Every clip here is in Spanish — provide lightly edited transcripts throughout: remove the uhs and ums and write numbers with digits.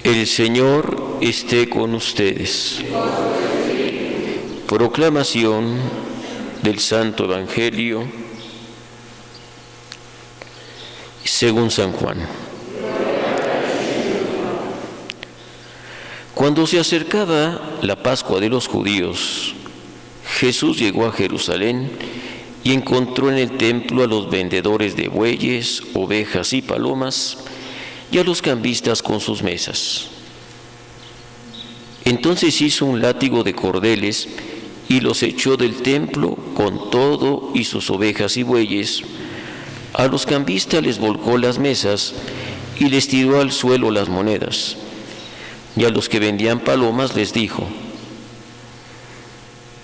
El Señor esté con ustedes. Proclamación del Santo Evangelio según San Juan. Cuando se acercaba la Pascua de los judíos, Jesús llegó a Jerusalén y encontró en el templo a los vendedores de bueyes, ovejas y palomas, y a los cambistas con sus mesas. Entonces hizo un látigo de cordeles y los echó del templo con todo y sus ovejas y bueyes. A los cambistas les volcó las mesas y les tiró al suelo las monedas. Y a los que vendían palomas les dijo: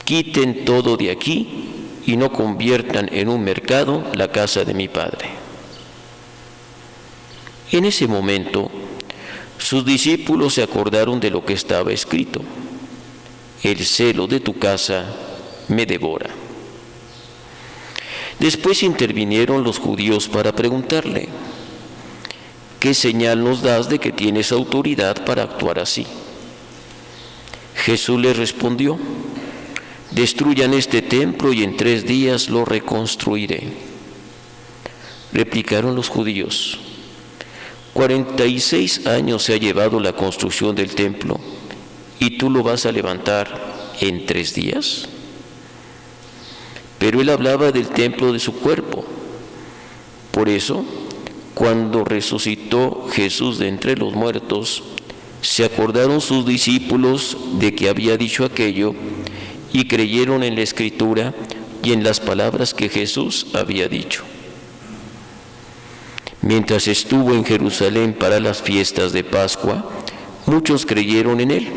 quiten todo de aquí y no conviertan en un mercado la casa de mi Padre. En ese momento, sus discípulos se acordaron de lo que estaba escrito: el celo de tu casa me devora. Después intervinieron los judíos para preguntarle: ¿qué señal nos das de que tienes autoridad para actuar así? Jesús les respondió: destruyan este templo y en 3 días lo reconstruiré. Replicaron los judíos: 46 años se ha llevado la construcción del templo, ¿y tú lo vas a levantar en 3 días? Pero él hablaba del templo de su cuerpo. Por eso, cuando resucitó Jesús de entre los muertos, se acordaron sus discípulos de que había dicho aquello y creyeron en la Escritura y en las palabras que Jesús había dicho. Mientras estuvo en Jerusalén para las fiestas de Pascua, muchos creyeron en él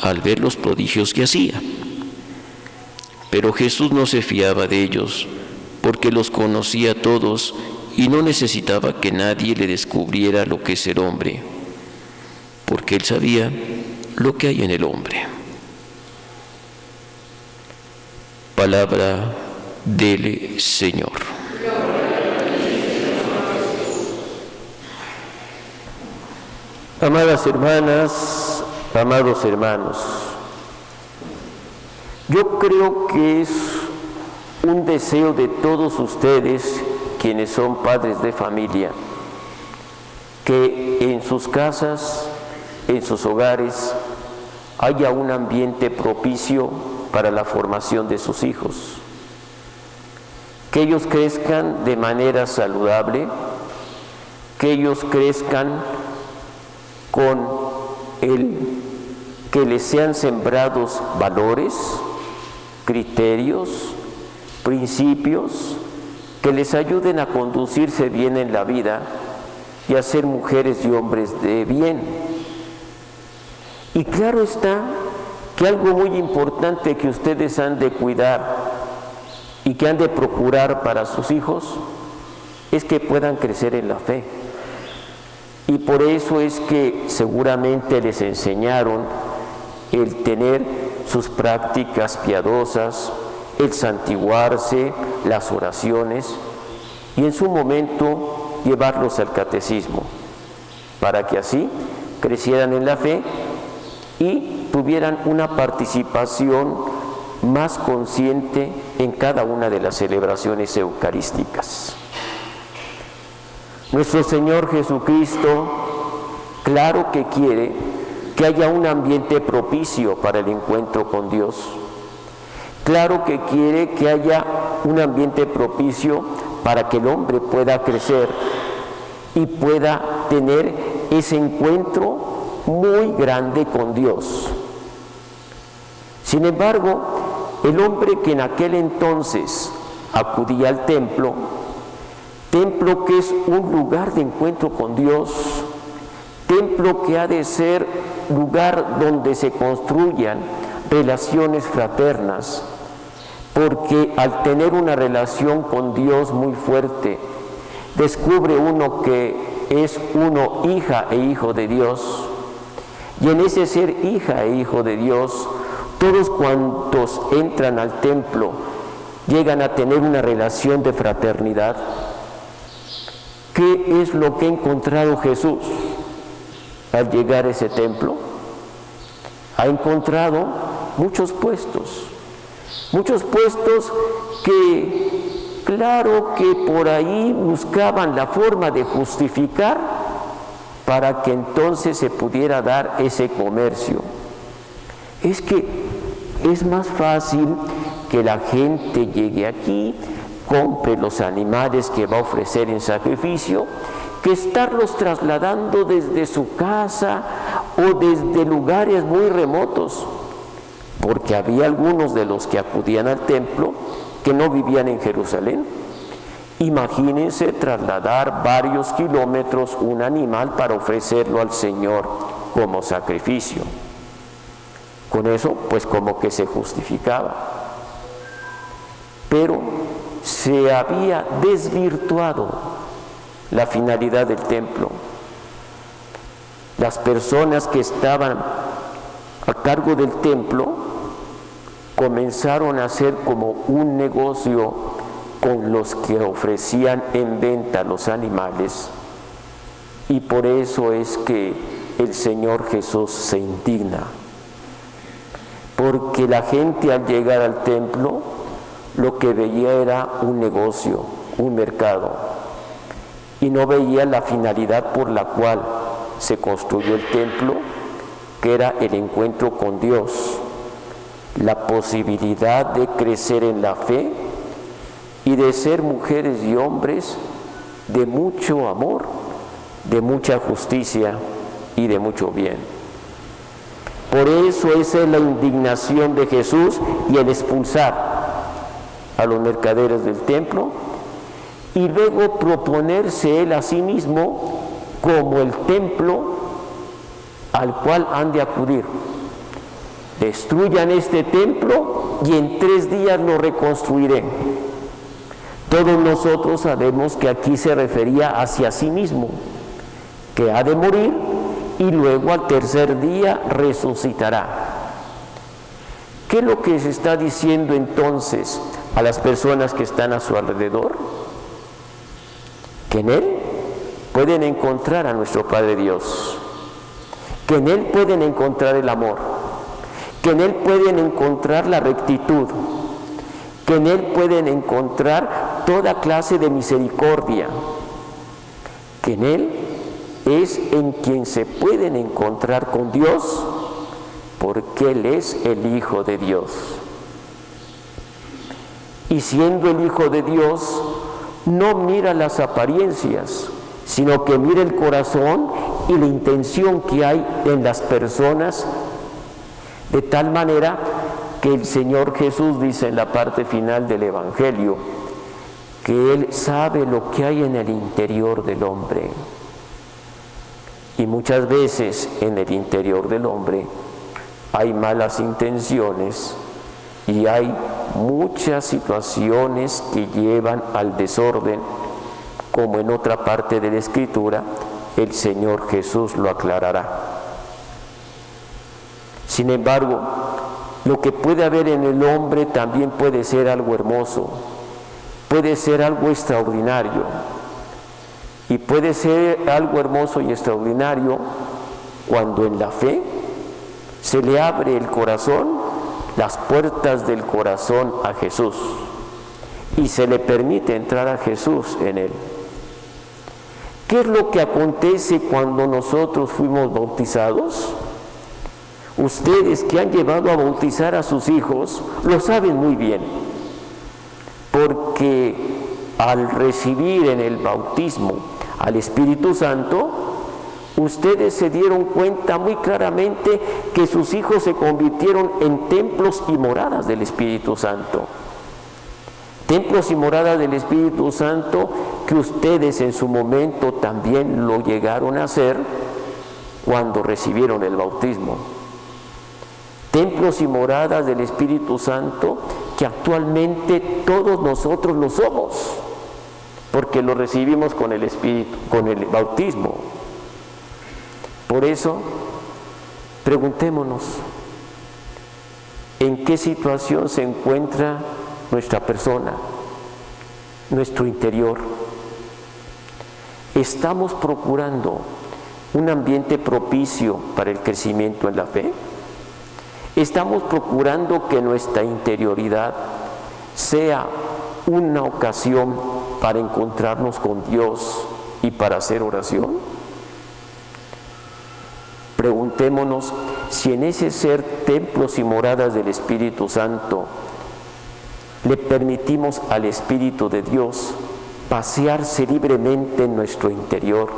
al ver los prodigios que hacía. Pero Jesús no se fiaba de ellos, porque los conocía a todos y no necesitaba que nadie le descubriera lo que es el hombre, porque él sabía lo que hay en el hombre. Palabra del Señor. Amadas hermanas, amados hermanos, yo creo que es un deseo de todos ustedes, quienes son padres de familia, que en sus casas, en sus hogares, haya un ambiente propicio para la formación de sus hijos, que ellos crezcan de manera saludable, que ellos crezcan con que les sean sembrados valores, criterios, principios, que les ayuden a conducirse bien en la vida y a ser mujeres y hombres de bien. Y claro está que algo muy importante que ustedes han de cuidar y que han de procurar para sus hijos es que puedan crecer en la fe. Y por eso es que seguramente les enseñaron el tener sus prácticas piadosas, el santiguarse, las oraciones, y en su momento llevarlos al catecismo, para que así crecieran en la fe y tuvieran una participación más consciente en cada una de las celebraciones eucarísticas. Nuestro Señor Jesucristo, claro que quiere que haya un ambiente propicio para el encuentro con Dios. Claro que quiere que haya un ambiente propicio para que el hombre pueda crecer y pueda tener ese encuentro muy grande con Dios. Sin embargo, el hombre que en aquel entonces acudía al templo que es un lugar de encuentro con Dios, templo que ha de ser lugar donde se construyan relaciones fraternas, porque al tener una relación con Dios muy fuerte, descubre uno que es uno hija e hijo de Dios, y en ese ser hija e hijo de Dios, todos cuantos entran al templo llegan a tener una relación de fraternidad. ¿Qué es lo que ha encontrado Jesús? al llegar a ese templo, ha encontrado muchos puestos que, claro que por ahí buscaban la forma de justificar para que entonces se pudiera dar ese comercio. Es que es más fácil que la gente llegue aquí, compre los animales que va a ofrecer en sacrificio, que estarlos trasladando desde su casa o desde lugares muy remotos, porque había algunos de los que acudían al templo que no vivían en Jerusalén. Imagínense trasladar varios kilómetros un animal para ofrecerlo al Señor como sacrificio. Con eso, pues como que se justificaba. Pero se había desvirtuado la finalidad del templo. Las personas que estaban a cargo del templo comenzaron a hacer como un negocio con los que ofrecían en venta los animales, y por eso es que el Señor Jesús se indigna, porque la gente al llegar al templo lo que veía era un negocio, un mercado, y no veía la finalidad por la cual se construyó el templo, que era el encuentro con Dios, la posibilidad de crecer en la fe y de ser mujeres y hombres de mucho amor, de mucha justicia y de mucho bien. Por eso esa es la indignación de Jesús y el expulsar a los mercaderes del templo y luego proponerse él a sí mismo como el templo al cual han de acudir. Destruyan este templo y en 3 días lo reconstruiré. Todos nosotros sabemos que aquí se refería hacia sí mismo, que ha de morir y luego al 3er día resucitará. ¿Qué es lo que se está diciendo entonces a las personas que están a su alrededor? Que en Él pueden encontrar a nuestro Padre Dios, que en Él pueden encontrar el amor, que en Él pueden encontrar la rectitud, que en Él pueden encontrar toda clase de misericordia, que en Él es en quien se pueden encontrar con Dios, porque Él es el Hijo de Dios. Y siendo el Hijo de Dios, no mira las apariencias, sino que mira el corazón y la intención que hay en las personas, de tal manera que el Señor Jesús dice en la parte final del Evangelio que Él sabe lo que hay en el interior del hombre. Y muchas veces en el interior del hombre hay malas intenciones y hay muchas situaciones que llevan al desorden, como en otra parte de la Escritura el Señor Jesús lo aclarará. Sin embargo, lo que puede haber en el hombre también puede ser algo hermoso, puede ser algo extraordinario, y puede ser algo hermoso y extraordinario cuando en la fe se le abre el corazón, las puertas del corazón a Jesús, y se le permite entrar a Jesús en él. ¿Qué es lo que acontece cuando nosotros fuimos bautizados? Ustedes que han llevado a bautizar a sus hijos lo saben muy bien, porque al recibir en el bautismo al Espíritu Santo, ustedes se dieron cuenta muy claramente que sus hijos se convirtieron en templos y moradas del Espíritu Santo. Templos y moradas del Espíritu Santo que ustedes en su momento también lo llegaron a hacer cuando recibieron el bautismo. Templos y moradas del Espíritu Santo que actualmente todos nosotros lo somos, porque lo recibimos con el Espíritu, con el bautismo. Por eso, preguntémonos, ¿en qué situación se encuentra nuestra persona, nuestro interior? ¿Estamos procurando un ambiente propicio para el crecimiento en la fe? ¿Estamos procurando que nuestra interioridad sea una ocasión para encontrarnos con Dios y para hacer oración? Preguntémonos si en ese ser templos y moradas del Espíritu Santo le permitimos al Espíritu de Dios pasearse libremente en nuestro interior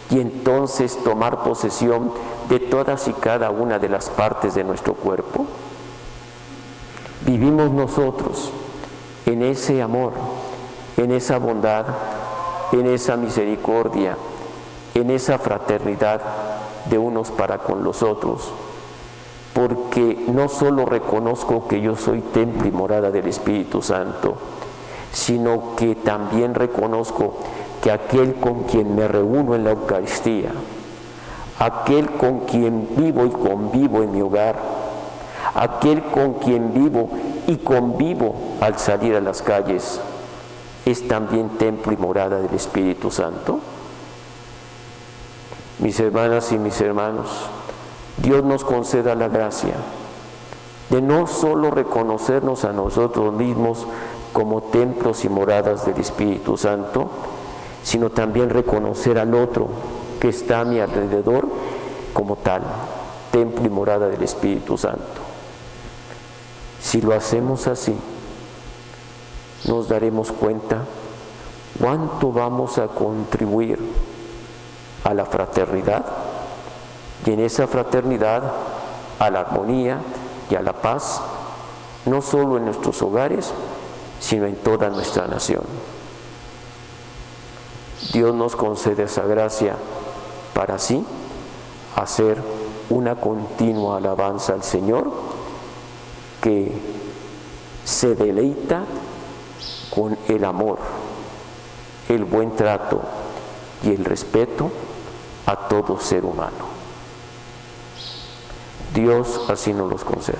y entonces tomar posesión de todas y cada una de las partes de nuestro cuerpo. Vivimos nosotros en ese amor, en esa bondad, en esa misericordia, en esa fraternidad de unos para con los otros, porque no solo reconozco que yo soy templo y morada del Espíritu Santo, sino que también reconozco que aquel con quien me reúno en la Eucaristía, aquel con quien vivo y convivo en mi hogar, aquel con quien vivo y convivo al salir a las calles, es también templo y morada del Espíritu Santo. Mis hermanas y mis hermanos, Dios nos conceda la gracia de no solo reconocernos a nosotros mismos como templos y moradas del Espíritu Santo, sino también reconocer al otro que está a mi alrededor como tal, templo y morada del Espíritu Santo. Si lo hacemos así, nos daremos cuenta cuánto vamos a contribuir a la fraternidad, y en esa fraternidad a la armonía y a la paz, no solo en nuestros hogares, sino en toda nuestra nación. Dios nos concede esa gracia para así hacer una continua alabanza al Señor que se deleita con el amor, el buen trato y el respeto a todo ser humano. Dios así nos los conceda.